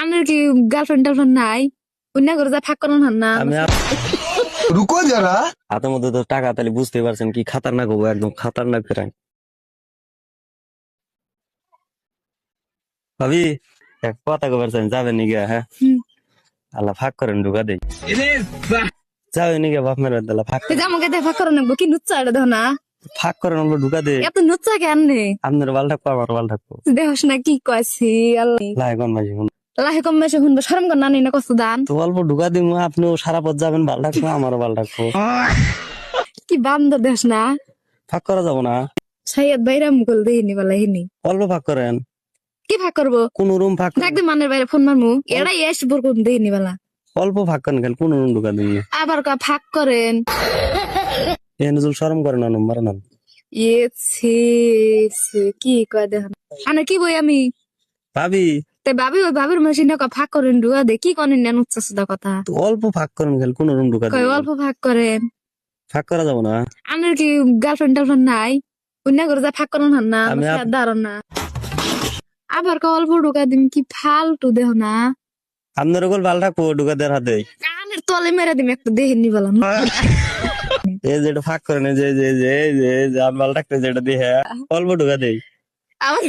আনের কি গার্লফ্রেন্ড টার্লফ্রেন্ড নাই? অন্য করে যা ফাঁক করেন না আমি রুকো যারা হাতের মধ্যে তো টাকা, তাহলে বুঝতে পারছেন কি খাতারনাক হবো, একদম খাতারনাক প্রায়। ভাবি এক কথা কবার চান, যাবেন নি গিয়া? হ্যাঁ, আল্লাহ ফাঁক করেন, ঢুকা দেই। যাবেন নি গিয়া বাপ মেয়ের দালা ফাঁক করেন। আমাকে দেখা ফাঁক করেন কি নুচ্চা এটা দেখো না ফাঁক করেন, আমরা ঢুকা দেই। এত নুচ্চা কেন রে? আপনার বাল থাকবো, আমার বাল থাকবো। দেখোস না কি কয়েছি আল্লাহ লাই কোন মাঝে লাহে কম বেশি শুনবো শরম কর নানি না কষ্ট দান তো অল্প ঢুকা দিব, আপনিও সারা পথ যাবেন, বাল থাকবো, আমারও বাল থাকবো। কি বান্দর দেখ না ফাঁক করা যাবো না? সাইয়াদ বাইরা মুকুল দেয়নি বলা হিনি অল্প ফাঁক করেন। কি ফাঁক করবো? কোন রুম ফাঁক একদম মানের বাইরে ফোন মারমু এরাই এস বোর কোন দেয়নি বলা। অল্প ফাঁক করেন, খেল কোন রুম ঢুকা দিন। আবার কা ফাঁক করেন এ নজরুল শরম করে না, নম্বর না। ইয়ে ছি ছি, কি কয় দেখেন আনে কি বই আমি ভাবি তে ভাবি ওই ভাবির মেশিনে ফাঁক করেন ডুয়া দে কি করেন নেন উচ্চ সুদা কথা তো অল্প ফাঁক করেন, খেল কোন রুম ঢুকা কয় দিন। অল্প ফাঁক করেন। ফাঁক করা যাবো না? আনের কি গার্লফ্রেন্ড টার্লফ্রেন্ড নাই? অন্য করে যা ফাঁক করেন না আমি দাঁড়ান না আবার কা অল্প ঢুকা দিন কি ফালতু দেহ না আপনার ওগুলো বাল থাকবো, ঢুকা দেওয়ার হাতে। কানের তলে মেরে দিম একটা দেহেননি বললাম এই যেটা ফাঁক করেন, এই যে যে যে যে যে আমি বাল থাকতে যেটা দিয়ে অল্প ঢুকা দেই। আমার